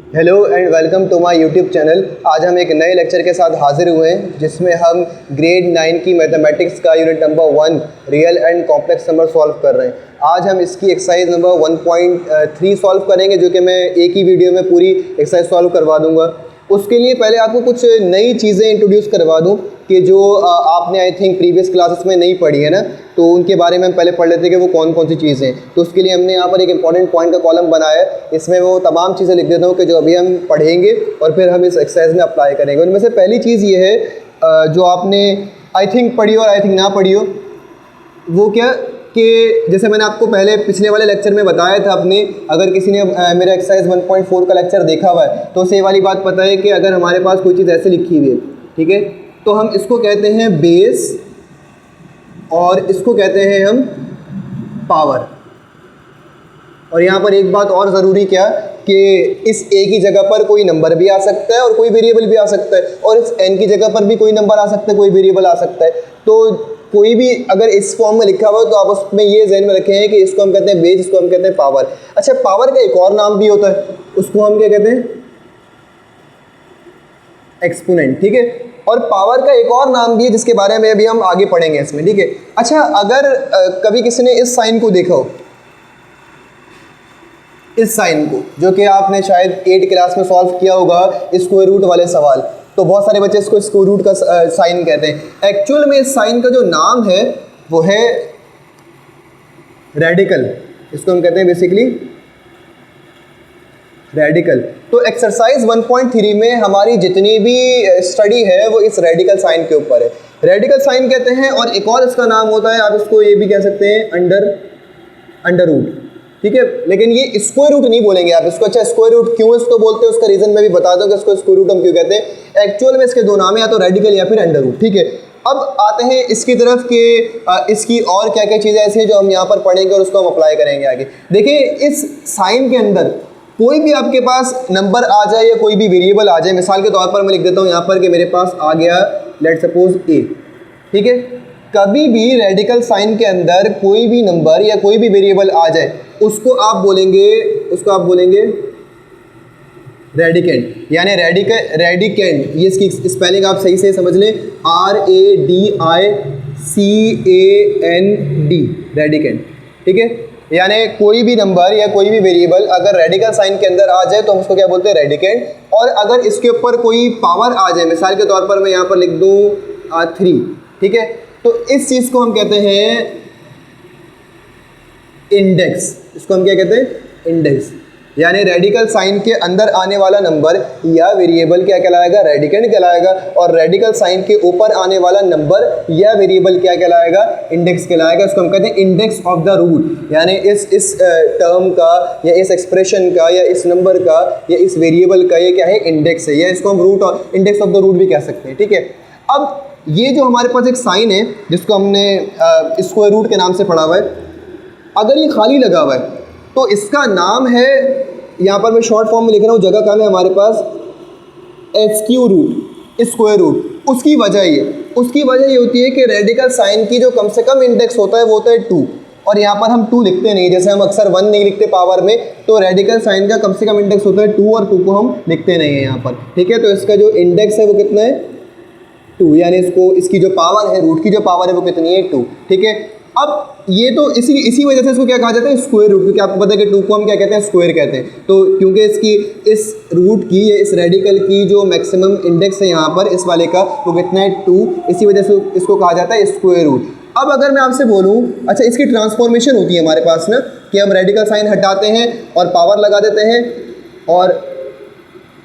Hello and welcome to my YouTube channel. आज हम एक नए लेक्चर के साथ हाजिर हुए हैं जिसमें हम ग्रेड 9 की मैथमेटिक्स का unit number 1 real and complex number solve कर रहे हैं। आज हम इसकी एक्सरसाइज नंबर 1.3 सॉल्व करेंगे, जो कि मैं एक ही वीडियो में पूरी एक्सरसाइज सॉल्व करवा दूंगा। उसके लिए पहले आपको कुछ नई चीज़ें इंट्रोड्यूस करवा दूं कि जो आपने आई थिंक प्रीवियस क्लासेस में नहीं पढ़ी है ना, तो उनके बारे में हम पहले पढ़ लेते हैं कि वो कौन कौन सी चीज़ें हैं। तो उसके लिए हमने यहाँ पर एक इंपॉर्टेंट पॉइंट का कॉलम बनाया है। इसमें वो तमाम चीज़ें लिख देता हूँ कि जो अभी हम पढ़ेंगे और फिर हम इस एक्सरसाइज में अप्लाई करेंगे। उनमें से पहली चीज़ ये है जो आपने आई थिंक पढ़ी हो और आई थिंक ना पढ़ी हो, वो क्या कि जैसे मैंने आपको पहले पिछले वाले लेक्चर में बताया था अपने, अगर किसी ने मेरा एक्सरसाइज 1.4 का लेक्चर देखा हुआ है तो उसे वाली बात पता है कि अगर हमारे पास कोई चीज़ ऐसे लिखी हुई है, ठीक है, तो हम इसको कहते हैं बेस और इसको कहते हैं हम पावर। और यहाँ पर एक बात और ज़रूरी क्या कि इस ए की जगह पर कोई नंबर भी आ सकता है और कोई वेरिएबल भी आ सकता है, और इस एन की जगह पर भी कोई नंबर आ सकता है, कोई वेरिएबल आ सकता है। तो कोई भी अगर इस फॉर्म में लिखा हुआ है तो आप उसमें ये ज़हन में रखें कि इसको हम कहते हैं बेस, इसको हम कहते हैं पावर। अच्छा, पावर का एक और नाम भी होता है, उसको हम क्या कहते हैं? एक्सपोनेंट, ठीक है। और पावर का एक और नाम भी है जिसके बारे में अभी हम आगे पढ़ेंगे इसमें, ठीक है। अच्छा, अगर कभी किसी ने इस साइन को देखा हो, इस साइन को, जो कि आपने शायद 8 क्लास में सॉल्व किया होगा स्क्वायर रूट वाले सवाल, तो बहुत सारे बच्चे इसको स्क्वायर रूट का साइन कहते हैं। एक्चुअल में इस साइन का जो नाम है वो है रेडिकल। इसको हम कहते हैं बेसिकली रेडिकल। तो एक्सरसाइज 1.3 में हमारी जितनी भी स्टडी है वो इस रेडिकल साइन के ऊपर है। रेडिकल साइन कहते हैं, और एक और इसका नाम होता है, आप इसको ये भी कह सकते हैं अंडर रूट, ठीक है। लेकिन ये स्क्वायर रूट नहीं बोलेंगे आप इसको। अच्छा, स्क्वायर रूट क्यों इसको बोलते हैं उसका रीज़न मैं भी बता दूं कि इसको स्क्वायर रूट हम क्यों कहते हैं। एक्चुअल में इसके दो नाम है, या तो रेडिकल या फिर अंडर रूट, ठीक है। अब आते हैं इसकी तरफ कि इसकी और क्या क्या चीज़ें ऐसी हैं जो हम यहाँ पर पढ़ेंगे और उसको हम अप्लाई करेंगे आगे। देखिए, इस साइन के अंदर कोई भी आपके पास नंबर आ जाए या कोई भी वेरिएबल आ जाए, मिसाल के तौर पर मैं लिख देता हूँ यहाँ पर कि मेरे पास आ गया लेट सपोज ए, ठीक है। कभी भी रेडिकल साइन के अंदर कोई भी नंबर या कोई भी वेरिएबल आ जाए उसको आप बोलेंगे रेडिकेंट, यानी रेडिकेंट। ये इसकी स्पेलिंग आप सही से समझ लें, RADICAND, रेडिकेंट, ठीक है। यानी कोई भी नंबर या कोई भी वेरिएबल अगर रेडिकल साइन के अंदर आ जाए तो हम उसको क्या बोलते हैं? रेडिकेंट। और अगर इसके ऊपर कोई पावर आ जाए, मिसाल के तौर पर मैं यहाँ पर लिख दूँ 3, ठीक है, तो इस चीज़ को हम कहते हैं इंडेक्स। इसको हम क्या कहते हैं? इंडेक्स। यानी रेडिकल साइन के अंदर आने वाला नंबर या वेरिएबल क्या कहलाएगा? रेडिकेंट कहलाएगा। और रेडिकल साइन के ऊपर आने वाला नंबर या वेरिएबल क्या कहलाएगा? इंडेक्स कहलाएगा। इसको हम कहते हैं इंडेक्स ऑफ द रूट। यानी इस टर्म का या इस एक्सप्रेशन का या इस नंबर का या इस वेरिएबल का ये क्या है? इंडेक्स है, या इसको हम रूट और इंडेक्स ऑफ द रूट भी कह सकते हैं, ठीक है। अब ये जो हमारे पास एक साइन है जिसको हमने स्क्वायर रूट के नाम से पढ़ा हुआ है, अगर ये खाली लगा हुआ है तो इसका नाम है, यहाँ पर मैं शॉर्ट फॉर्म में लिख रहा हूँ, जगह का है हमारे पास SQ रूट, स्क्वायर रूट। उसकी वजह ये होती है कि रेडिकल साइन की जो कम से कम इंडेक्स होता है वो होता है 2, और यहाँ पर हम 2 लिखते नहीं, जैसे हम अक्सर 1 नहीं लिखते पावर में, तो रेडिकल साइन का कम से कम इंडेक्स होता है 2, और 2 को हम लिखते नहीं है यहाँ पर, ठीक है। तो इसका जो इंडेक्स है वो कितना है? 2, यानी इसकी जो पावर है, रूट की जो पावर है वो कितनी है? 2, ठीक है। अब ये तो इसी वजह से इसको क्या कहा जाता है? स्क्वायर रूट, क्योंकि आपको पता है कि 2 को हम क्या कहते हैं? स्क्वायर कहते हैं। तो क्योंकि इस रूट की या इस रेडिकल की जो मैक्सिमम इंडेक्स है यहाँ पर इस वाले का वो कितना है? 2, इसी वजह से इसको कहा जाता है स्क्वायर रूट। अब अगर मैं आपसे बोलूँ, अच्छा, इसकी ट्रांसफॉर्मेशन होती है हमारे पास ना, कि हम रेडिकल साइन हटाते हैं और पावर लगा देते हैं, और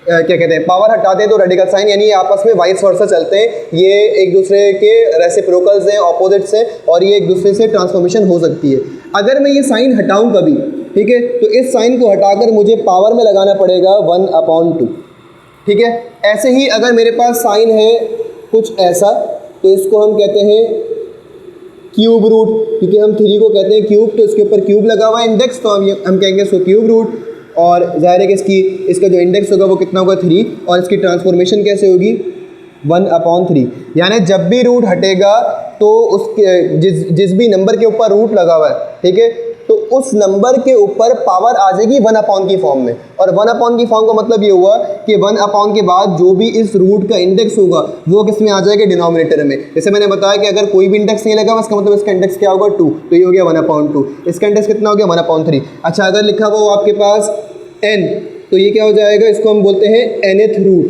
क्या कहते हैं? पावर हटाते हैं तो रेडिकल साइन, यानी आपस में वाइस वर्सा चलते हैं। ये एक दूसरे के रेसिप्रोकल्स हैं, ऑपोजिट्स हैं, और ये एक दूसरे से ट्रांसफॉर्मेशन हो सकती है। अगर मैं ये साइन हटाऊं कभी, ठीक है, तो इस साइन को हटाकर मुझे पावर में लगाना पड़ेगा 1/2, ठीक है। ऐसे ही अगर मेरे पास साइन है कुछ ऐसा, तो इसको हम कहते हैं क्यूब रूट, क्योंकि हम 3 को कहते हैं क्यूब, तो इसके ऊपर क्यूब लगा हुआ है इंडेक्स, तो हम कहेंगे इसको क्यूब रूट। और ज़ाहिर है कि इसका जो इंडेक्स होगा वो कितना होगा? 3, और इसकी ट्रांसफॉर्मेशन कैसे होगी? 1/3। यानी जब भी रूट हटेगा तो उसके जिस भी नंबर के ऊपर रूट लगा हुआ है, ठीक है, तो उस नंबर के ऊपर पावर आ जाएगी 1/, की फॉर्म में। और 1/, की फॉर्म का मतलब ये हुआ कि 1/, के बाद जो भी इस रूट का इंडेक्स होगा वो किस में आ जाएगा, डिनोमिनेटर में। जैसे मैंने बताया कि अगर कोई भी इंडेक्स नहीं लगा इसका मतलब इसका इंडेक्स क्या होगा, 2, तो ये हो गया 1/2। इसका इंडेक्स कितना हो गया, 1/3। अच्छा अगर लिखा हुआ हो आपके पास n, तो ये क्या हो जाएगा, इसको हम बोलते हैं nth रूट,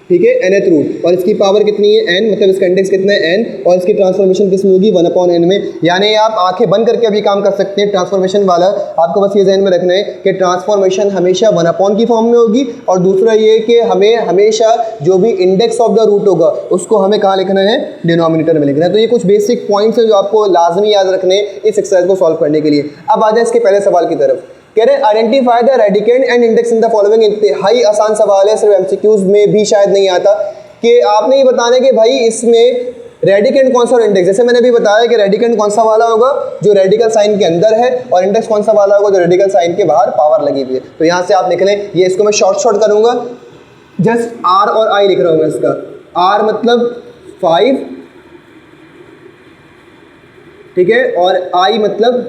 ठीक है, nth रूट। और इसकी पावर कितनी है, n, मतलब इसका इंडेक्स कितना है, n, और इसकी ट्रांसफॉर्मेशन किस में होगी, 1/n में। यानी आप आंखें बंद करके अभी काम कर सकते हैं ट्रांसफॉर्मेशन वाला। आपको बस ये ध्यान में रखना है कि ट्रांसफॉर्मेशन हमेशा 1/, की फॉर्म में होगी। और दूसरा ये कि हमें हमेशा जो भी इंडेक्स ऑफ द रूट होगा उसको हमें कहाँ लिखना है, डिनोमिनेटर में लिखना है। तो ये कुछ बेसिक पॉइंट्स है जो आपको लाजमी याद रखने इस एक्सरसाइज को सॉल्व करने के लिए। अब आ जाए इसके पहले सवाल की तरफ। कह रहे identify the radicand and index in the following. इंतहाई आसान सवाल है, सिर्फ एमसीक्यूज में भी शायद नहीं आता कि आपने ये बताना कि भाई इसमें रेडिकेंड कौन सा और इंडेक्स। जैसे मैंने भी बताया कि रेडिकेंड कौन सा वाला होगा जो रेडिकल साइन के अंदर है, और इंडेक्स कौन सा वाला होगा जो रेडिकल साइन के बाहर पावर लगी हुई है। तो यहाँ से आप लिख लें, ये इसको मैं शॉर्ट करूंगा, जस्ट आर और आई लिख रहा हूँ मैं इसका। आर मतलब 5, ठीक है, और आई मतलब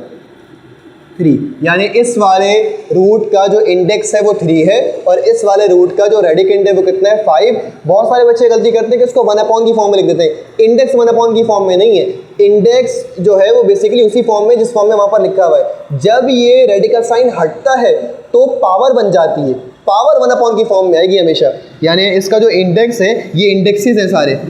3। यानी इस वाले रूट का जो इंडेक्स है वो 3 है, और इस वाले रूट का जो रेडिकेंड है वो कितना है, 5। बहुत सारे बच्चे गलती करते हैं कि इसको 1/, की फॉर्म में लिख देते हैं। इंडेक्स 1/, की फॉर्म में नहीं है। इंडेक्स जो है वो बेसिकली उसी फॉर्म में जिस फॉर्म में वहाँ पर लिखा हुआ है। जब ये रेडिकल साइन हटता है तो पावर बन जाती है, पावर 1/, की फॉर्म में आएगी हमेशा। यानी इसका जो इंडेक्स है, ये इंडेक्सेस हैं सारे,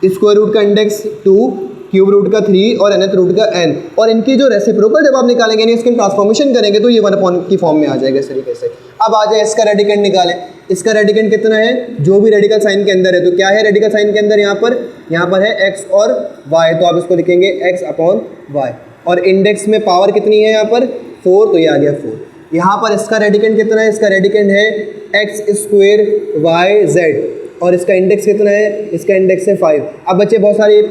स्क्वायर रूट का इंडेक्स 2, क्यूब रूट का 3 और nth रूट का n, और इनकी जो रेसिप्रोकल जब आप निकालेंगे यानी इसकी ट्रांसफॉर्मेशन करेंगे तो ये 1/, की फॉर्म में आ जाएगा इस तरीके से। अब आ जाए इसका रेडिकेंड निकालें। इसका रेडिकेंड कितना है, जो भी रेडिकल साइन के अंदर है। तो क्या है रेडिकल साइन के अंदर, यहाँ पर है x और y, तो आप इसको लिखेंगे x/y। और इंडेक्स में पावर कितनी है यहाँ पर, 4, तो ये आ गया 4। यहाँ पर इसका रेडिकेंड कितना है, इसका रेडिकेंड है x² yz, और इसका इंडेक्स कितना है, इसका इंडेक्स है 5। अब बच्चे बहुत सारे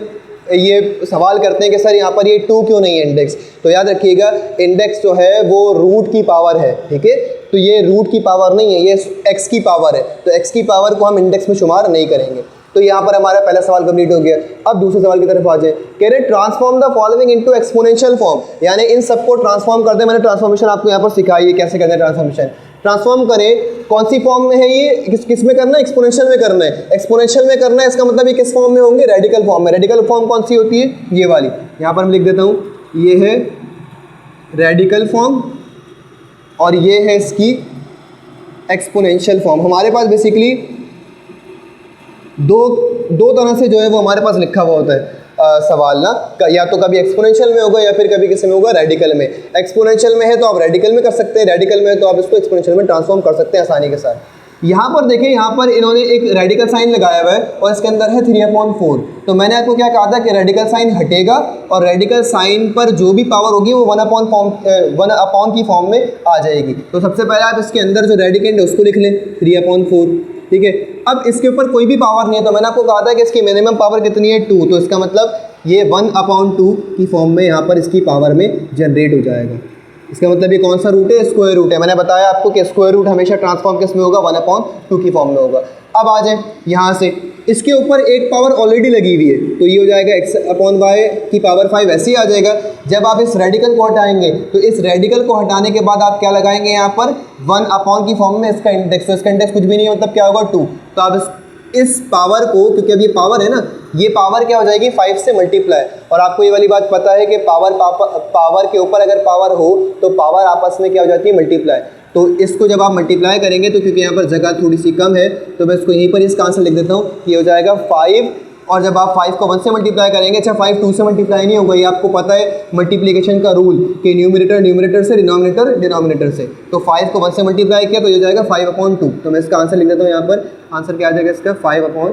ये सवाल करते हैं कि सर यहाँ पर ये 2 क्यों नहीं है इंडेक्स। तो याद रखिएगा इंडेक्स जो है वो रूट की पावर है, ठीक है। तो ये रूट की पावर नहीं है, ये x की पावर है। तो x की पावर को हम इंडेक्स में शुमार नहीं करेंगे। तो यहाँ पर हमारा पहला सवाल कंप्लीट हो गया। अब दूसरे सवाल की तरफ आ जाए। कह रहे transform the following into exponential form, यानी इन सबको ट्रांसफॉर्म कर दे। मैंने ट्रांसफॉर्मेशन आपको यहाँ पर सिखाई है कैसे करना है ट्रांसफॉर्मेशन। ट्रांसफॉर्म करें, कौन सी फॉर्म में है ये, किस में करना है, एक्सपोनेंशियल में करना है। एक्सपोनेंशियल में करना है, इसका मतलब ये किस फॉर्म में होंगे, रेडिकल फॉर्म में। रेडिकल फॉर्म कौन सी होती है, ये वाली। यहाँ पर मैं लिख देता हूँ, ये है रेडिकल फॉर्म और ये है इसकी एक्सपोनेंशियल फॉर्म। हमारे पास बेसिकली दो तरह से जो है वो हमारे पास लिखा हुआ होता है सवाल ना, या तो कभी एक्सपोनेंशियल में होगा या फिर कभी किसी में होगा रेडिकल में। एक्सपोनेंशियल में है तो आप रेडिकल में कर सकते हैं, रेडिकल में है तो आप इसको एक्सपोनेंशियल में ट्रांसफॉर्म कर सकते हैं आसानी के साथ। यहाँ पर देखें, यहाँ पर इन्होंने एक रेडिकल साइन लगाया हुआ है और इसके अंदर है 3/4। तो मैंने आपको क्या कहा था कि रेडिकल साइन हटेगा और रेडिकल साइन पर जो भी पावर होगी वो 1/, की फॉर्म में आ जाएगी। तो सबसे पहले आप इसके अंदर जो रेडिकेंड है उसको लिख लें, 3/4, ठीक है। अब इसके ऊपर कोई भी पावर नहीं है, तो मैंने आपको कहा था कि इसकी मिनिमम पावर कितनी है, 2। तो इसका मतलब ये 1/2 की फॉर्म में यहाँ पर इसकी पावर में जनरेट हो जाएगा। इसका मतलब ये कौन सा रूट है, स्क्वायर रूट है। मैंने बताया आपको कि स्क्वायर रूट हमेशा ट्रांसफॉर्म किस में होगा, 1/2 की फॉर्म में होगा। अब आ जाए यहाँ से, इसके ऊपर एक पावर ऑलरेडी लगी हुई है तो ये हो जाएगा x/y की पावर 5 ऐसे ही आ जाएगा। जब आप इस रेडिकल को हटाएंगे तो इस रेडिकल को हटाने के बाद आप क्या लगाएंगे यहाँ पर 1/, की फॉर्म में इसका इंडेक्स। तो इसका इंडेक्स कुछ भी नहीं है, मतलब क्या होगा 2। तो आप इस पावर को, क्योंकि अब ये पावर है ना, ये पावर क्या हो जाएगी 5 से मल्टीप्लाई। और आपको ये वाली बात पता है कि पावर के ऊपर अगर पावर हो तो पावर आपस में क्या हो जाती है, मल्टीप्लाई। तो इसको जब आप मल्टीप्लाई करेंगे तो क्योंकि यहाँ पर जगह थोड़ी सी कम है तो मैं इसको यहीं पर इसका आंसर लिख देता हूँ, ये हो जाएगा 5। और जब आप 5 को 1 से मल्टीप्लाई करेंगे, अच्छा 5 2 से मल्टीप्लाई नहीं होगा, ये आपको पता है मल्टीप्लिकेशन का रूल कि न्यूमरेटर से, डिनोमिनेटर से। तो 5 को 1 से मल्टीप्लाई किया तो ये हो जाएगा 5/2। तो मैं इसका आंसर लिख देता हूँ यहाँ पर, आंसर क्या आ जाएगा इसका 5/2।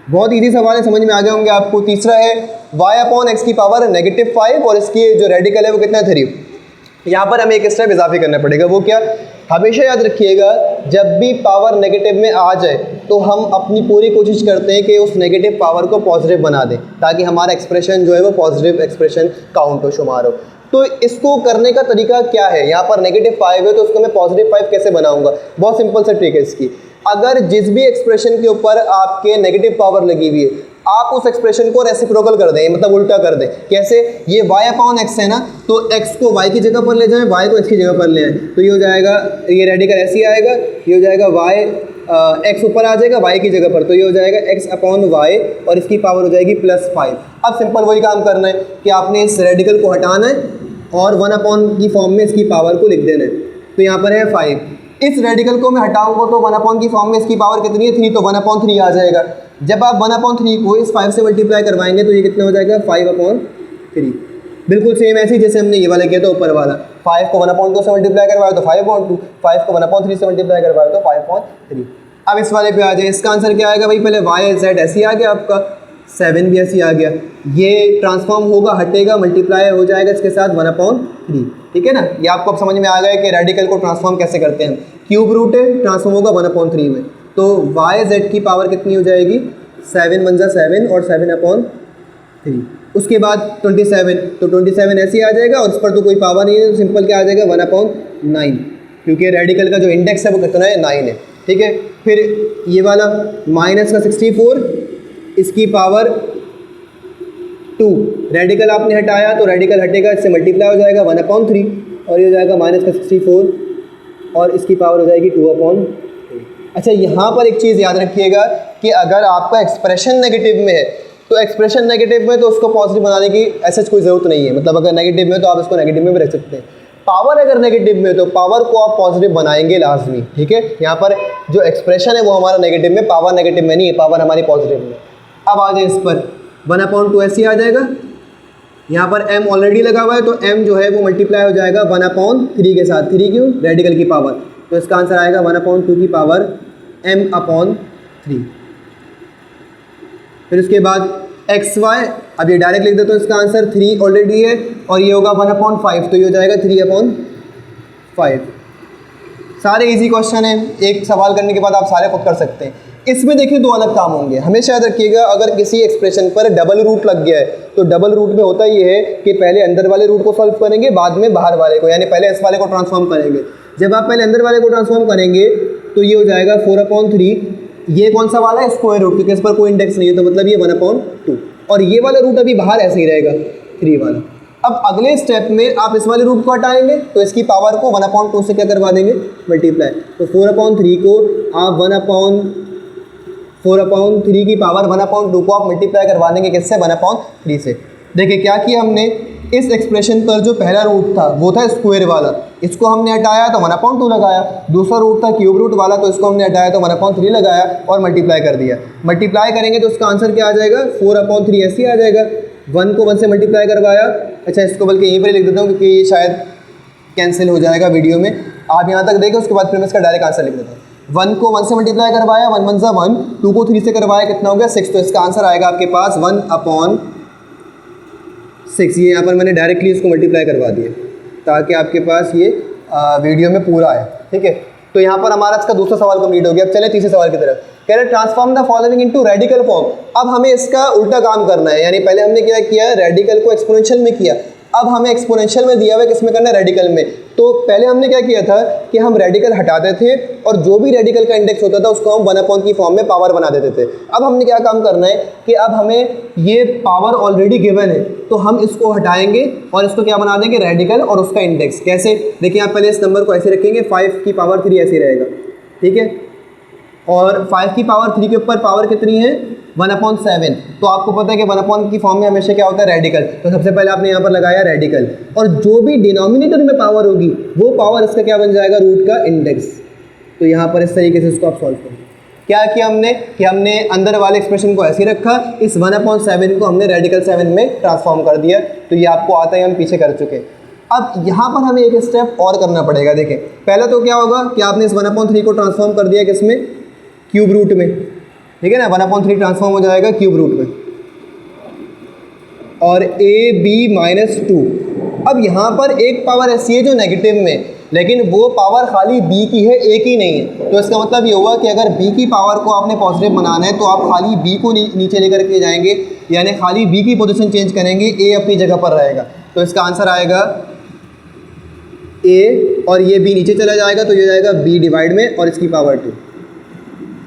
बहुत ईजी सवाल है, समझ में आ गए होंगे आपको। तीसरा है y/x की पावर -5 और इसकी जो रेडिकल है वो कितना है 3। यहाँ पर हमें एक स्टेप इजाफी करना पड़ेगा, वो क्या, हमेशा याद रखिएगा जब भी पावर नेगेटिव में आ जाए तो हम अपनी पूरी कोशिश करते हैं कि उस नेगेटिव पावर को पॉजिटिव बना दें ताकि हमारा एक्सप्रेशन जो है वो पॉजिटिव एक्सप्रेशन काउंट हो, शुमार हो। तो इसको करने का तरीका क्या है, यहाँ पर -5 है तो उसको मैं +5 कैसे बनाऊंगा। बहुत सिंपल सा ट्रिक है इसकी। अगर जिस भी एक्सप्रेशन के ऊपर आपके नेगेटिव पावर लगी हुई है, आप उस एक्सप्रेशन को रेसिप्रोकल कर दें, मतलब उल्टा कर दें। कैसे? ये y अपॉन एक्स है ना, तो x को y की जगह पर ले जाएं, y को x की जगह पर ले आएं, तो ये हो जाएगा, ये रेडिकल ऐसे ही आएगा, ये हो जाएगा y x ऊपर आ जाएगा y की जगह पर, तो ये हो जाएगा x अपॉन y और इसकी पावर हो जाएगी +5। अब सिंपल वही काम करना है कि आपने इस रेडिकल को हटाना है और 1 अपॉन की फॉर्म में इसकी पावर को लिख देना है। तो यहाँ पर है 5, इस रेडिकल को मैं हटाऊंगा तो 1 अपॉन की फॉर्म में इसकी पावर कितनी है? 3, तो 1 अपॉन 3 आ जाएगा। जब आप 1 अपॉन 3 को इस 5 से मल्टीप्लाई करवाएंगे तो ये कितना हो जाएगा? 5 अपॉन 3। बिल्कुल सेम ऐसे ही जैसे हमने ये वाला किया था ऊपर वाला, 5 को 1 अपॉन 2 से मल्टीप्लाई करवाया तो 5 अपॉन 2, 5 को 1 अपॉन 3 से मल्टीप्लाई करवाया तो 5 अपॉन 3। अब इस वाले पे आ जाए, इसका आंसर क्या आएगा भाई? पहले y z ऐसे ही आ गया आपका, 7 भी ऐसे ही आ गया, ये ट्रांसफॉर्म होगा, हटेगा, मल्टीप्लाई हो जाएगा इसके साथ 1 अपॉन 3। ठीक है ना, ये आपको अब समझ में आ गया कि रेडिकल को ट्रांसफॉर्म कैसे करते हैं। क्यूब रूट है, ट्रांसफॉर्म होगा 1 अपॉन 3 में, तो y z की पावर कितनी हो जाएगी? 7 1 जा 7 और 7 अपॉन 3। उसके बाद 27, तो 27 ऐसे ही आ जाएगा और इस पर तो कोई पावर नहीं है, तो सिंपल क्या आ जाएगा? 1 अपॉन 9, क्योंकि रेडिकल का जो इंडेक्स है वो कितना है? 9 है। ठीक है, फिर ये वाला माइनस का 64, इसकी पावर 2, रेडिकल आपने हटाया तो रेडिकल हटेगा, इससे मल्टीप्लाई हो जाएगा 1 अपॉन 3 और ये हो जाएगा माइनस का 64 और इसकी पावर हो जाएगी 2 अपॉन 3। अच्छा, यहाँ पर एक चीज़ याद रखिएगा कि अगर आपका एक्सप्रेशन नेगेटिव में है तो एक्सप्रेशन नेगेटिव में तो उसको पॉजिटिव बनाने की ऐसा कोई ज़रूरत नहीं है, मतलब अगर नेगेटिव में तो आप इसको नेगेटिव में भी रख सकते हैं। पावर अगर नेगेटिव में तो पावर को आप पॉजिटिव बनाएंगे लाजमी। ठीक है, यहाँ पर जो एक्सप्रेशन है वो हमारा नेगेटिव में, पावर नेगेटिव में नहीं है, पावर हमारी पॉजिटिव में। अब आ जाए इस पर 1 अपॉन 2 ऐसे ही आ जाएगा, यहाँ पर m ऑलरेडी लगा हुआ है तो m जो है वो मल्टीप्लाई हो जाएगा 1 अपॉन 3 के साथ। 3 क्यों? रेडिकल की पावर, तो इसका आंसर आएगा 1 अपॉन 2 की पावर m अपॉन 3। फिर उसके बाद एक्स वाई, अब ये डायरेक्ट लिख देते हो, इसका आंसर 3 ऑलरेडी है और ये होगा 1 अपॉन 5, तो ये हो जाएगा 3 अपॉन 5। सारे इजी क्वेश्चन हैं, एक सवाल करने के बाद आप सारे खुद कर सकते हैं। इसमें देखिए 2 अलग काम होंगे, हमेशा याद रखिएगा। अगर किसी एक्सप्रेशन पर डबल रूट लग गया है तो डबल रूट में होता ये है कि पहले अंदर वाले रूट को सॉल्व करेंगे, बाद में बाहर वाले को, यानी पहले इस वाले को ट्रांसफॉर्म करेंगे। जब आप पहले अंदर वाले को ट्रांसफॉर्म करेंगे तो ये हो जाएगा 4 अपॉन 3, ये कौन सा वाला है? स्क्वायर रूट, क्योंकि इस पर कोई इंडेक्स नहीं है तो मतलब ये 1 अपॉन 2, और ये वाला रूट अभी बाहर ऐसे ही रहेगा 3 वाला। अब अगले स्टेप में आप इस वाले रूट को हटाएंगे तो इसकी पावर को 1 अपॉन 2 से क्या करवा देंगे? मल्टीप्लाई। तो 4 अपॉन 3 को आप 4 अपॉन 3 की पावर 1 अपॉन 2 को आप मल्टीप्लाई करवा देंगे किससे? 1 अपॉन 3 से। देखिए क्या किया हमने, इस एक्सप्रेशन पर जो पहला रूट था वो था स्क्वायर वाला, इसको हमने हटाया तो 1 अपॉन 2 लगाया। दूसरा रूट था क्यूब रूट वाला, तो इसको हमने हटाया तो 1 अपॉन 3 लगाया और मल्टीप्लाई कर दिया। मल्टीप्लाई करेंगे तो उसका आंसर क्या आ जाएगा? 4 अपॉन 3 ऐसे ही आ जाएगा। 1 को 1 से मल्टीप्लाई करवाया, अच्छा इसको बल्कि यहीं पर लिख देता हूँ क्योंकि ये शायद कैंसिल हो जाएगा वीडियो में। आप यहाँ तक देखें, उसके बाद फिर मैं इसका डायरेक्ट आंसर लिख देता हूँ। 1 को 1 से मल्टीप्लाई करवाया, 1 1 जा 1, 2 को 3 से करवाया, कितना हो गया? 6, तो इसका आंसर आएगा आपके पास 1 अपॉन 6। ये यहाँ पर मैंने डायरेक्टली इसको मल्टीप्लाई करवा दिया ताकि आपके पास ये वीडियो में पूरा है। ठीक है, तो यहाँ पर हमारा इसका दूसरा सवाल कंप्लीट हो गया। अब चले तीसरे सवाल की तरफ। कह रहे transform the following into radical form. अब हमें इसका उल्टा काम करना है, यानी पहले हमने क्या किया? रेडिकल को एक्सपोनेंशियल में किया, अब हमें एक्सपोनेंशियल में दिया हुआ है, किसमें करना है? रेडिकल में। तो पहले हमने क्या किया था कि हम रेडिकल हटाते थे और जो भी रेडिकल का इंडेक्स होता था उसको हम 1 अपॉन की फॉर्म में पावर बना देते थे। अब हमने क्या काम करना है कि अब हमें ये पावर ऑलरेडी गिवन है तो हम इसको हटाएंगे और इसको क्या बना देंगे? रेडिकल और उसका इंडेक्स। कैसे? देखिए आप पहले इस नंबर को ऐसे रखेंगे, 5 की पावर 3 ऐसे रहेगा। ठीक है, और 5 की पावर 3 के ऊपर पावर कितनी है? 1 अपॉन 7। तो आपको पता है कि 1 अपॉन की फॉर्म में हमेशा क्या होता है? रेडिकल। तो सबसे पहले आपने यहाँ पर लगाया रेडिकल, और जो भी डिनोमिनेटर में पावर होगी वो पावर इसका क्या बन जाएगा? रूट का इंडेक्स। तो यहाँ पर इस तरीके से इसको आप सॉल्व करें। क्या किया हमने कि हमने अंदर वाले एक्सप्रेशन को ऐसे रखा, इस 1 अपॉन 7 को हमने रेडिकल 7 में ट्रांसफॉर्म कर दिया। तो ये आपको आता है, हम पीछे कर चुके। अब यहाँ पर हमें एक स्टेप और करना पड़ेगा। देखें, पहला तो क्या होगा कि आपने इस 1 अपॉन 3 को ट्रांसफॉर्म कर दिया किसमें? क्यूब रूट में। ठीक है ना, 1 अपॉन 3 ट्रांसफॉर्म हो जाएगा क्यूब रूट में, और ए बी माइनस 2। अब यहाँ पर एक पावर ऐसी है जो नेगेटिव में, लेकिन वो पावर खाली b की है, a की नहीं है। तो इसका मतलब ये हुआ कि अगर b की पावर को आपने पॉजिटिव बनाना है तो आप खाली b को नीचे लेकर के जाएंगे, यानी खाली b की पोजीशन चेंज करेंगे, a अपनी जगह पर रहेगा। तो इसका आंसर आएगा a, और ये b नीचे चला जाएगा तो ये जाएगा b डिवाइड में और इसकी पावर 2।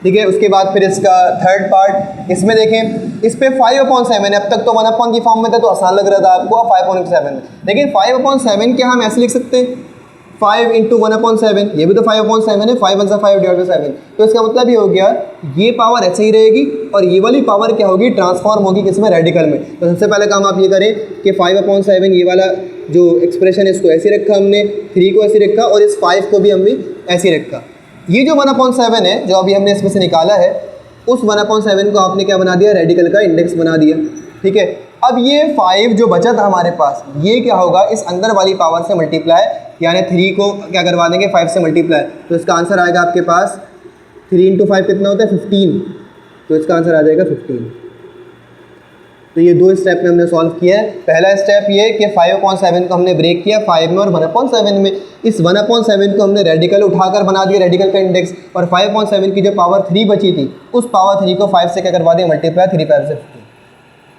ठीक है। उसके बाद फिर इसका थर्ड पार्ट, इसमें देखें इस पे 5/7 है। अब तक तो 1/की फॉर्म में था तो आसान लग रहा था आपको, अब 5/7 लेकिन 5/7 क्या हम ऐसे लिख सकते हैं 5 × 1/7, ये भी तो 5/7 है, 5 × 5/7। तो इसका मतलब ये हो गया ये पावर ऐसे ही रहेगी और ये वाली पावर क्या होगी, ट्रांसफॉर्म होगी किसमें, रेडिकल में। तो सबसे पहले काम आप ये करें कि 5/7 ये वाला जो एक्सप्रेशन है इसको ऐसे रखा हमने, 3 को ऐसे रखा और इस 5 को भी हमने ऐसे रखा। ये जो 1/7 है जो अभी हमने इसमें से निकाला है, उस 1/7 को आपने क्या बना दिया, रेडिकल का इंडेक्स बना दिया। ठीक है। अब ये 5 जो बचा था हमारे पास, ये क्या होगा, इस अंदर वाली पावर से मल्टीप्लाई, यानी 3 को क्या करवा देंगे 5 से मल्टीप्लाई, तो इसका आंसर आएगा आपके पास 3 × 5 कितना होता है 15, तो इसका आंसर आ जाएगा 15। तो ये 2 स्टेप में हमने सॉल्व किया है। पहला स्टेप ये कि 5/7 को हमने ब्रेक किया 5 में और 1/7 में। इस 1/7 को हमने रेडिकल उठाकर बना दिया, रेडिकल का इंडेक्स, और 5/7 की जो पावर 3 बची थी उस पावर 3 को 5 से क्या करवा दिया, मल्टीप्लाई, 3 × 5 से 15।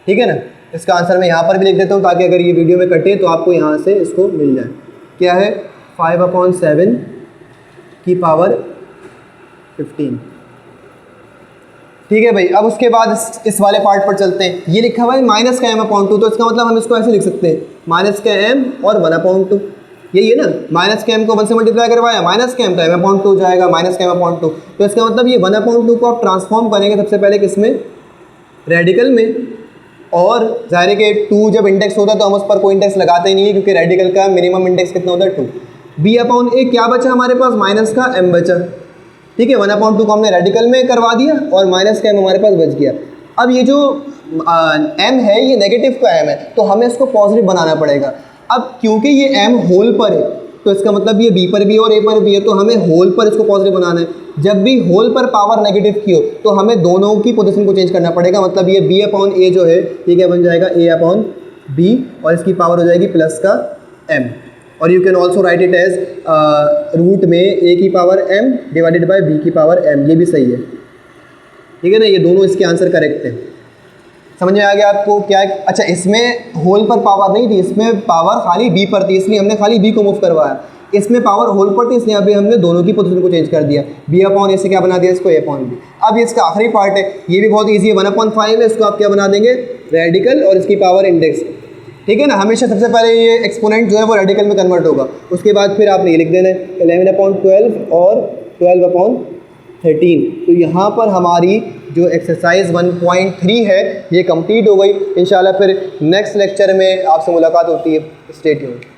ठीक है ना। इसका आंसर मैं यहाँ पर भी लिख देता हूँ ताकि अगर ये वीडियो में कटे तो आपको यहाँ से इसको मिल जाए। क्या है 5/7 की पावर 15। ठीक है भाई। अब उसके बाद इस वाले पार्ट पर चलते हैं। ये लिखा हुआ है -m/2, तो इसका मतलब हम इसको ऐसे लिख सकते हैं -m और 1/2। यही है ना, -m को 1 से मल्टीप्लाई करवाया, -m तो m/2 हो जाएगा, -m/2। तो इसका मतलब ये 1/2 को आप ट्रांसफॉर्म करेंगे सबसे पहले किसमें, रेडिकल में। और ज़ाहिर है कि 2 जब इंडेक्स होता है तो हम उस पर कोई इंडेक्स लगाते ही नहीं है, क्योंकि रेडिकल का मिनिमम इंडेक्स कितना होता है 2। b/a क्या बचा हमारे पास, माइनस का m बचा। ठीक है। 1/2 को हमने रेडिकल में करवा दिया और माइनस का m हमारे पास बच गया। अब ये जो m है ये नेगेटिव का m है, तो हमें इसको पॉजिटिव बनाना पड़ेगा। अब क्योंकि ये m होल पर है तो इसका मतलब ये b पर भी और a पर भी है, तो हमें होल पर इसको पॉजिटिव बनाना है। जब भी होल पर पावर नेगेटिव की हो तो हमें दोनों की पोजीशन को चेंज करना पड़ेगा। मतलब ये b/a जो है ये क्या बन जाएगा, a/b, और इसकी पावर हो जाएगी प्लस का m। और you can also write it as root में a की power m divided by b की पावर m, ये भी सही है। ठीक है ना, ये दोनों इसके आंसर करेक्ट हैं। समझ में आ गया आपको क्या है? अच्छा, इसमें होल पर पावर नहीं थी, इसमें पावर खाली b पर थी, इसलिए हमने खाली b को मूव करवाया। इसमें पावर होल पर थी, इसलिए अभी हमने दोनों की पोजीशन को चेंज कर दिया, b/a से क्या बना दिया इसको a/b। अब ये इसका आखिरी पार्ट है, ये भी बहुत ईजी है, 1/5 है, इसको आप क्या बना देंगे, रेडिकल और इसकी पावर इंडेक्स। ठीक है ना। हमेशा सबसे पहले ये एक्सपोनेंट जो है वो रेडिकल में कन्वर्ट होगा, उसके बाद फिर आपने ये लिख देना है 11/12 और 12/13। तो यहाँ पर हमारी जो एक्सरसाइज 1.3 है ये कंप्लीट हो गई। इंशाल्लाह फिर नेक्स्ट लेक्चर में आपसे मुलाकात होती है। Stay tuned.